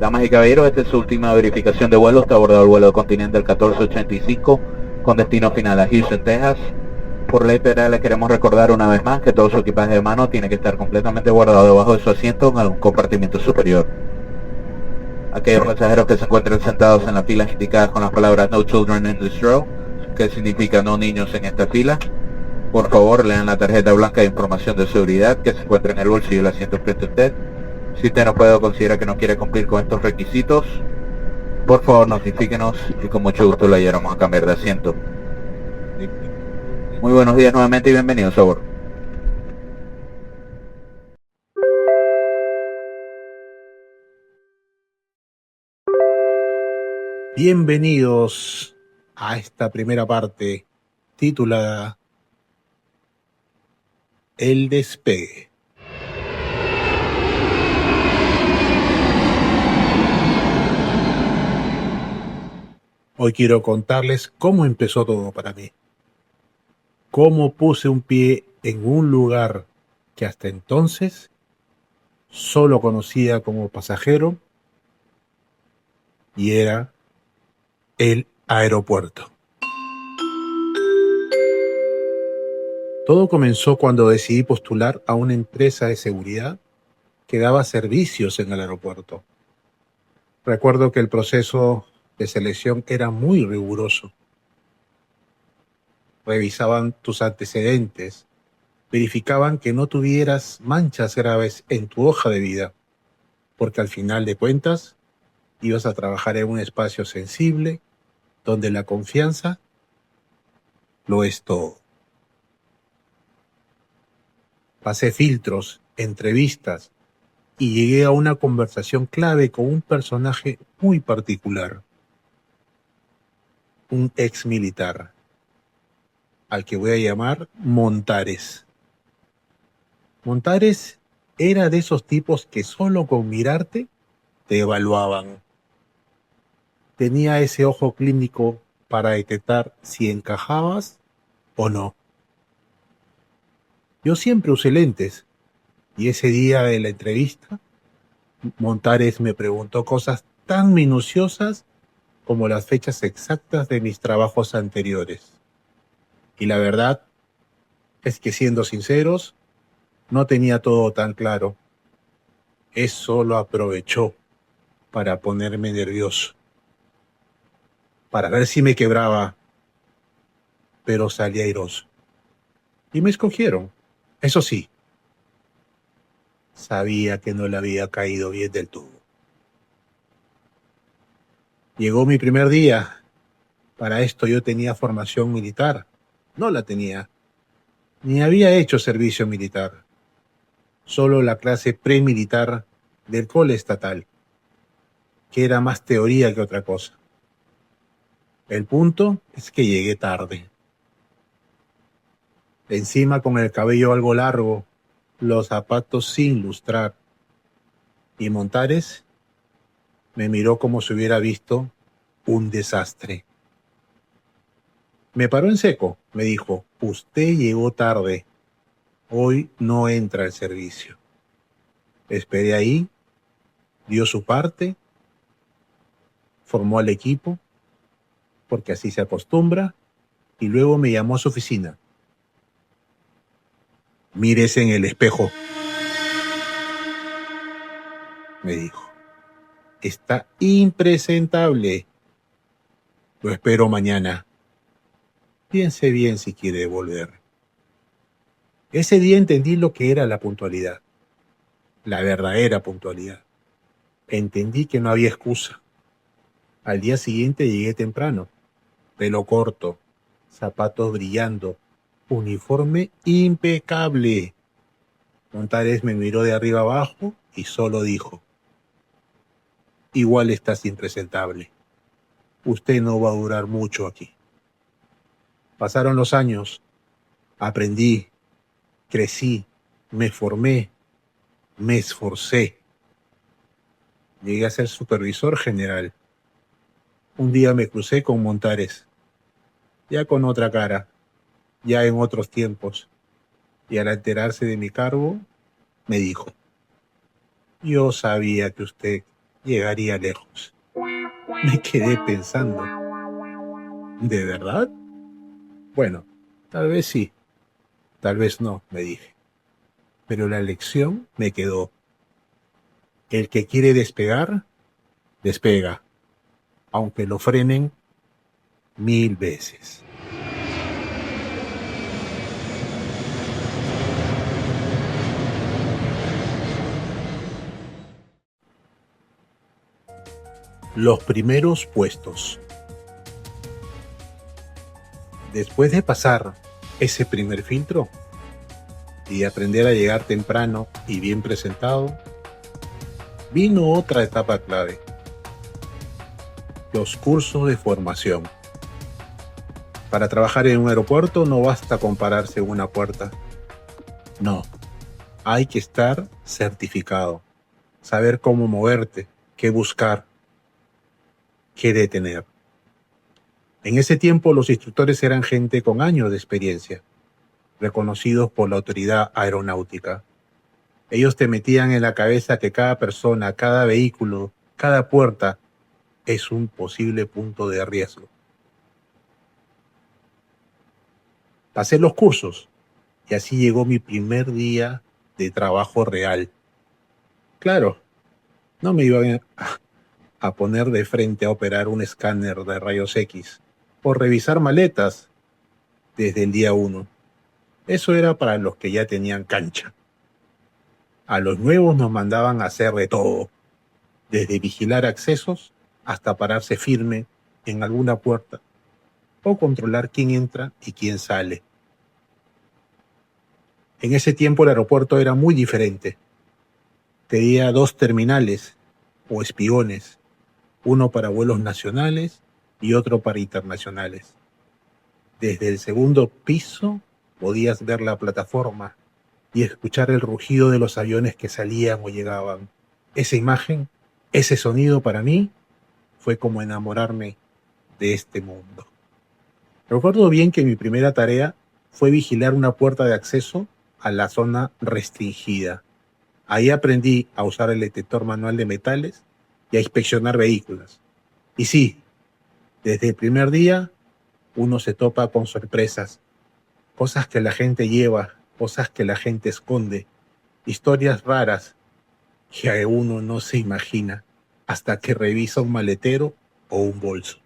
Damas y caballeros, esta es su última verificación de vuelo. Está abordado el vuelo Continental 1485 con destino final a Houston, Texas. Por ley federal les queremos recordar una vez más que todo su equipaje de mano tiene que estar completamente guardado debajo de su asiento en algún compartimiento superior. Aquellos pasajeros que se encuentren sentados en las filas indicadas con las palabras No Children in this row, que significa no niños en esta fila, por favor lean la tarjeta blanca de información de seguridad que se encuentra en el bolsillo del asiento frente a usted. Si usted no puede o considera que no quiere cumplir con estos requisitos, por favor notifíquenos y con mucho gusto le ayudaremos a cambiar de asiento. Muy buenos días nuevamente y bienvenidos a bordo. Bienvenidos a esta primera parte titulada El despegue. Hoy quiero contarles cómo empezó todo para mí. Cómo puse un pie en un lugar que hasta entonces solo conocía como pasajero y era el aeropuerto. Todo comenzó cuando decidí postular a una empresa de seguridad que daba servicios en el aeropuerto. Recuerdo que el proceso de selección era muy riguroso. Revisaban tus antecedentes, verificaban que no tuvieras manchas graves en tu hoja de vida, porque al final de cuentas ibas a trabajar en un espacio sensible donde la confianza lo es todo. Pasé filtros, entrevistas y llegué a una conversación clave con un personaje muy particular, un ex militar, al que voy a llamar Montares. Montares era de esos tipos que solo con mirarte te evaluaban. Tenía ese ojo clínico para detectar si encajabas o no. Yo siempre usé lentes y ese día de la entrevista, Montares me preguntó cosas tan minuciosas como las fechas exactas de mis trabajos anteriores. Y la verdad es que, siendo sinceros, no tenía todo tan claro. Eso lo aprovechó para ponerme nervioso, para ver si me quebraba, pero salí airoso. Y me escogieron. Eso sí, sabía que no le había caído bien del tubo. Llegó mi primer día. Para esto yo tenía formación militar. No la tenía. Ni había hecho servicio militar. Solo la clase premilitar del cole estatal, que era más teoría que otra cosa. El punto es que llegué tarde. Encima con el cabello algo largo, los zapatos sin lustrar. Y Montares me miró como si hubiera visto un desastre. Me paró en seco, me dijo: usted llegó tarde, hoy no entra al servicio. Esperé ahí, dio su parte, formó al equipo, porque así se acostumbra, y luego me llamó a su oficina. Mírese en el espejo, me dijo. Está impresentable. Lo espero mañana. Piense bien si quiere volver. Ese día entendí lo que era la puntualidad, la verdadera puntualidad. Entendí que no había excusa. Al día siguiente llegué temprano, pelo corto, zapatos brillando, uniforme impecable. Montares me miró de arriba abajo y solo dijo: igual estás impresentable. Usted no va a durar mucho aquí. Pasaron los años, aprendí, crecí, me formé, me esforcé. Llegué a ser supervisor general. Un día me crucé con Montares, ya con otra cara, ya en otros tiempos, y al enterarse de mi cargo, me dijo: yo sabía que usted llegaría lejos. Me quedé pensando, ¿de verdad? Bueno, tal vez sí, tal vez no, me dije. Pero la lección me quedó. El que quiere despegar, despega, aunque lo frenen 1000 veces. Los primeros puestos. Después de pasar ese primer filtro y aprender a llegar temprano y bien presentado, vino otra etapa clave: los cursos de formación. Para trabajar en un aeropuerto no basta con pararse en una puerta. No, hay que estar certificado, saber cómo moverte, qué buscar, qué detener. En ese tiempo los instructores eran gente con años de experiencia, reconocidos por la autoridad aeronáutica. Ellos te metían en la cabeza que cada persona, cada vehículo, cada puerta es un posible punto de riesgo. Pasé los cursos y así llegó mi primer día de trabajo real. Claro, no me iban a poner de frente a operar un escáner de rayos X o revisar maletas desde el día 1. Eso era para los que ya tenían cancha. A los nuevos nos mandaban a hacer de todo, desde vigilar accesos hasta pararse firme en alguna puerta o controlar quién entra y quién sale. En ese tiempo el aeropuerto era muy diferente. Tenía 2 terminales o espiones, uno para vuelos nacionales y otro para internacionales. Desde el segundo piso podías ver la plataforma y escuchar el rugido de los aviones que salían o llegaban. Esa imagen, ese sonido para mí fue como enamorarme de este mundo. Recuerdo bien que mi primera tarea fue vigilar una puerta de acceso a la zona restringida. Ahí aprendí a usar el detector manual de metales y a inspeccionar vehículos. Y sí, desde el primer día uno se topa con sorpresas, cosas que la gente lleva, cosas que la gente esconde, historias raras que uno no se imagina hasta que revisa un maletero o un bolso.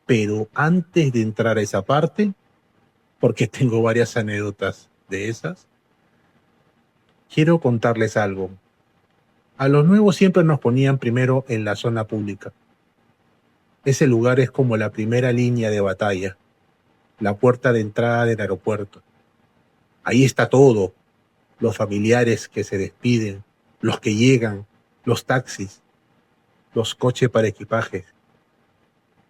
Pero antes de entrar a esa parte, porque tengo varias anécdotas de esas, quiero contarles algo. A los nuevos siempre nos ponían primero en la zona pública. Ese lugar es como la primera línea de batalla, la puerta de entrada del aeropuerto. Ahí está todo, los familiares que se despiden, los que llegan, los taxis, los coches para equipajes,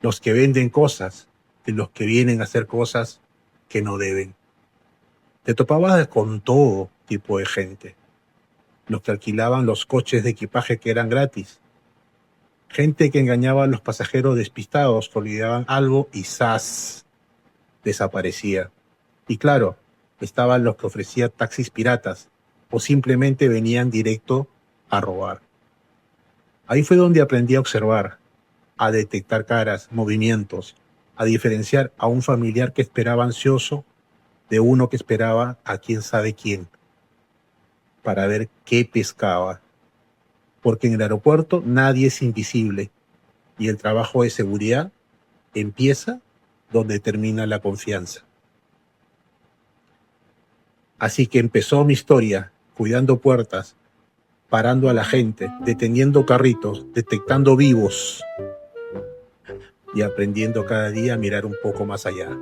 los que venden cosas, y los que vienen a hacer cosas que no deben. Te topabas con todo tipo de gente. Los que alquilaban los coches de equipaje que eran gratis. Gente que engañaba a los pasajeros despistados, que olvidaban algo y ¡zas!, desaparecía. Y claro, estaban los que ofrecían taxis piratas o simplemente venían directo a robar. Ahí fue donde aprendí a observar, a detectar caras, movimientos, a diferenciar a un familiar que esperaba ansioso de uno que esperaba a quién sabe quién, para ver qué pescaba. Porque en el aeropuerto nadie es invisible y el trabajo de seguridad empieza donde termina la confianza. Así que empezó mi historia, cuidando puertas, parando a la gente, deteniendo carritos, detectando vivos y aprendiendo cada día a mirar un poco más allá.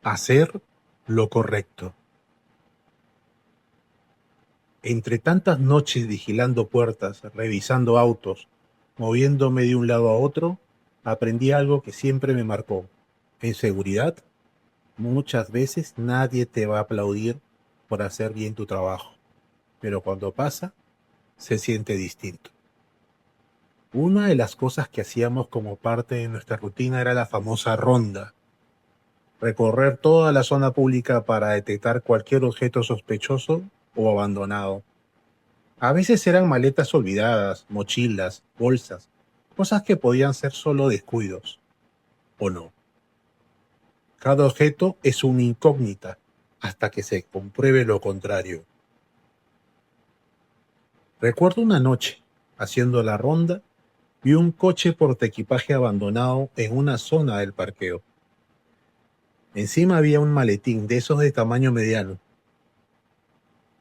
Hacer lo correcto. Entre tantas noches vigilando puertas, revisando autos, moviéndome de un lado a otro, aprendí algo que siempre me marcó. En seguridad, muchas veces nadie te va a aplaudir por hacer bien tu trabajo, pero cuando pasa, se siente distinto. Una de las cosas que hacíamos como parte de nuestra rutina era la famosa ronda. recorrer toda la zona pública para detectar cualquier objeto sospechoso o abandonado. A veces eran maletas olvidadas, mochilas, bolsas, cosas que podían ser solo descuidos, o no. Cada objeto es una incógnita hasta que se compruebe lo contrario. Recuerdo una noche, haciendo la ronda, vi un coche portaequipaje abandonado en una zona del parqueo. Encima había un maletín de esos de tamaño mediano.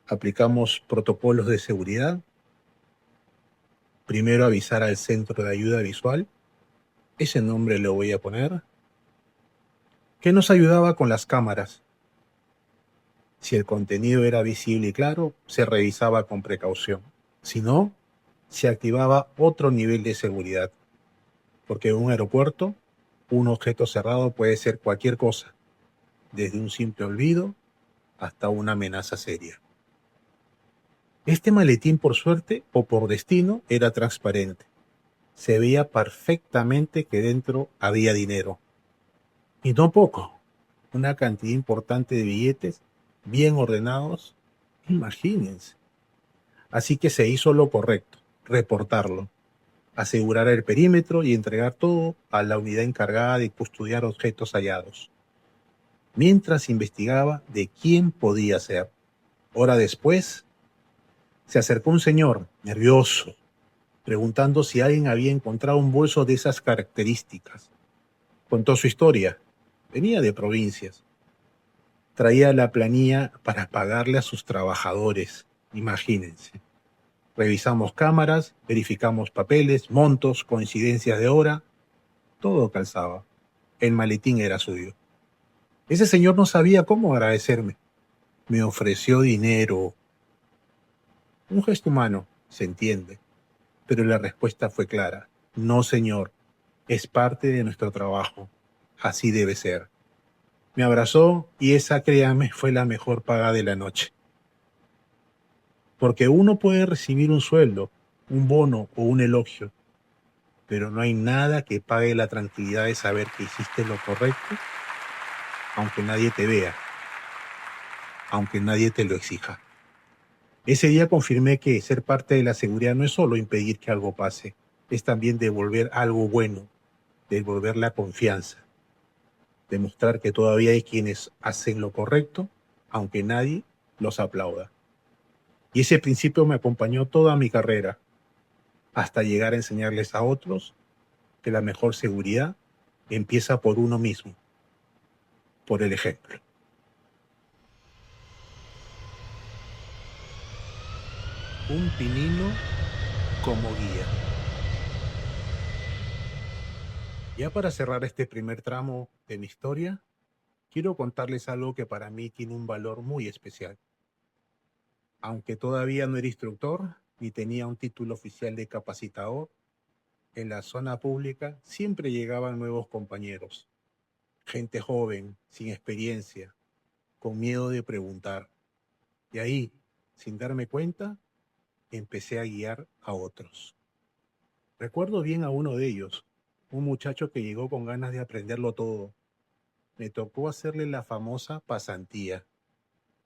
Aplicamos protocolos de seguridad. Primero avisar al centro de ayuda visual, ese nombre lo voy a poner, que nos ayudaba con las cámaras. Si el contenido era visible y claro, se revisaba con precaución. Si no, se activaba otro nivel de seguridad, porque en un aeropuerto, un objeto cerrado puede ser cualquier cosa, desde un simple olvido hasta una amenaza seria. Este maletín, por suerte o por destino, era transparente. Se veía perfectamente que dentro había dinero. Y no poco, una cantidad importante de billetes, bien ordenados, imagínense. Así que se hizo lo correcto, reportarlo, asegurar el perímetro y entregar todo a la unidad encargada de custodiar objetos hallados. Mientras investigaba de quién podía ser. Hora después, se acercó un señor, nervioso, preguntando si alguien había encontrado un bolso de esas características. Contó su historia. Venía de provincias. Traía la planilla para pagarle a sus trabajadores, imagínense. Revisamos cámaras, verificamos papeles, montos, coincidencias de hora, todo calzaba. El maletín era suyo. Ese señor no sabía cómo agradecerme. Me ofreció dinero. Un gesto humano, se entiende, pero la respuesta fue clara. No, señor, es parte de nuestro trabajo. Así debe ser. Me abrazó y esa, créame, fue la mejor paga de la noche. Porque uno puede recibir un sueldo, un bono o un elogio, pero no hay nada que pague la tranquilidad de saber que hiciste lo correcto, aunque nadie te vea, aunque nadie te lo exija. Ese día confirmé que ser parte de la seguridad no es solo impedir que algo pase, es también devolver algo bueno, devolver la confianza, demostrar que todavía hay quienes hacen lo correcto, aunque nadie los aplauda. Y ese principio me acompañó toda mi carrera, hasta llegar a enseñarles a otros que la mejor seguridad empieza por uno mismo, por el ejemplo. Un pinino como guía. Ya para cerrar este primer tramo de mi historia, quiero contarles algo que para mí tiene un valor muy especial. Aunque todavía no era instructor ni tenía un título oficial de capacitador, en la zona pública siempre llegaban nuevos compañeros, gente joven, sin experiencia, con miedo de preguntar. Y ahí, sin darme cuenta, empecé a guiar a otros. Recuerdo bien a uno de ellos, un muchacho que llegó con ganas de aprenderlo todo. Me tocó hacerle la famosa pasantía,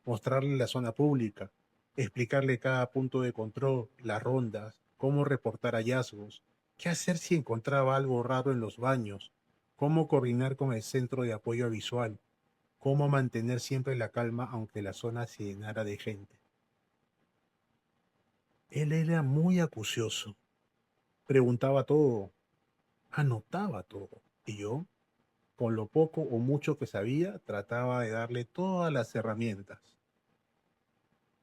mostrarle la zona pública, explicarle cada punto de control, las rondas, cómo reportar hallazgos, qué hacer si encontraba algo raro en los baños, cómo coordinar con el centro de apoyo visual, cómo mantener siempre la calma aunque la zona se llenara de gente. Él era muy acucioso, preguntaba todo, anotaba todo, y yo, con lo poco o mucho que sabía, trataba de darle todas las herramientas.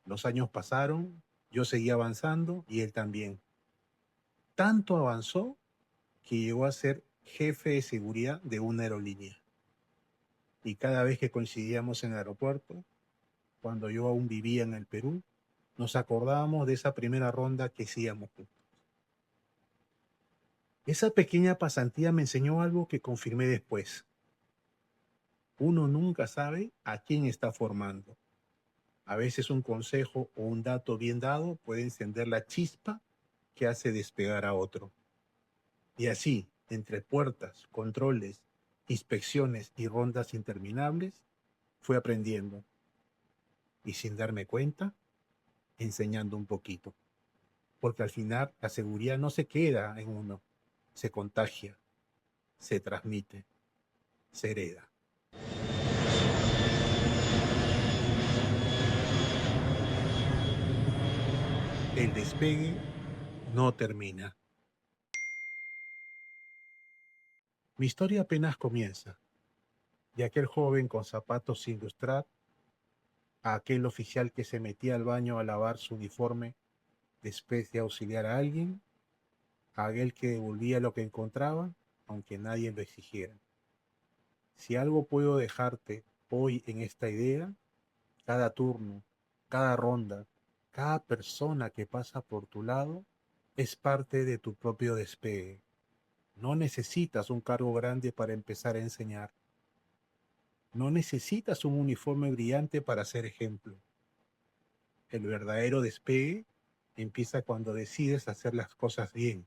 Los años pasaron, yo seguía avanzando y él también. Tanto avanzó que llegó a ser jefe de seguridad de una aerolínea. Y cada vez que coincidíamos en el aeropuerto, cuando yo aún vivía en el Perú, nos acordábamos de esa primera ronda que hacíamos juntos. Esa pequeña pasantía me enseñó algo que confirmé después. Uno nunca sabe a quién está formando. A veces un consejo o un dato bien dado puede encender la chispa que hace despegar a otro. Y así, entre puertas, controles, inspecciones y rondas interminables, fui aprendiendo y sin darme cuenta, enseñando un poquito. Porque al final la seguridad no se queda en uno, se contagia, se transmite, se hereda. El despegue no termina. Mi historia apenas comienza, de aquel joven con zapatos sin lustrar, a aquel oficial que se metía al baño a lavar su uniforme después de auxiliar a alguien, a aquel que devolvía lo que encontraba, aunque nadie lo exigiera. Si algo puedo dejarte hoy en esta idea, cada turno, cada ronda, cada persona que pasa por tu lado es parte de tu propio despegue. No necesitas un cargo grande para empezar a enseñar. No necesitas un uniforme brillante para ser ejemplo. El verdadero despegue empieza cuando decides hacer las cosas bien,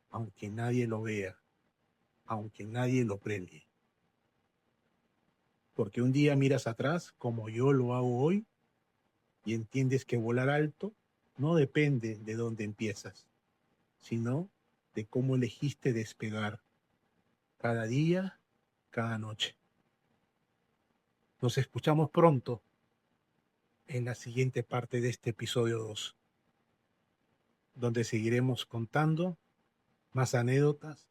aunque nadie lo vea, aunque nadie lo premie. Porque un día miras atrás, como yo lo hago hoy, y entiendes que volar alto no depende de dónde empiezas, sino de cómo elegiste despegar, cada día, cada noche. Nos escuchamos pronto en la siguiente parte de este episodio 2, donde seguiremos contando más anécdotas,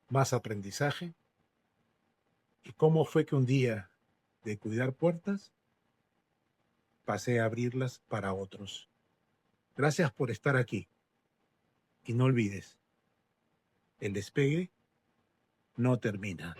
más aprendizaje, y cómo fue que un día de cuidar puertas pasé a abrirlas para otros. Gracias por estar aquí. Y no olvides, el despegue no termina.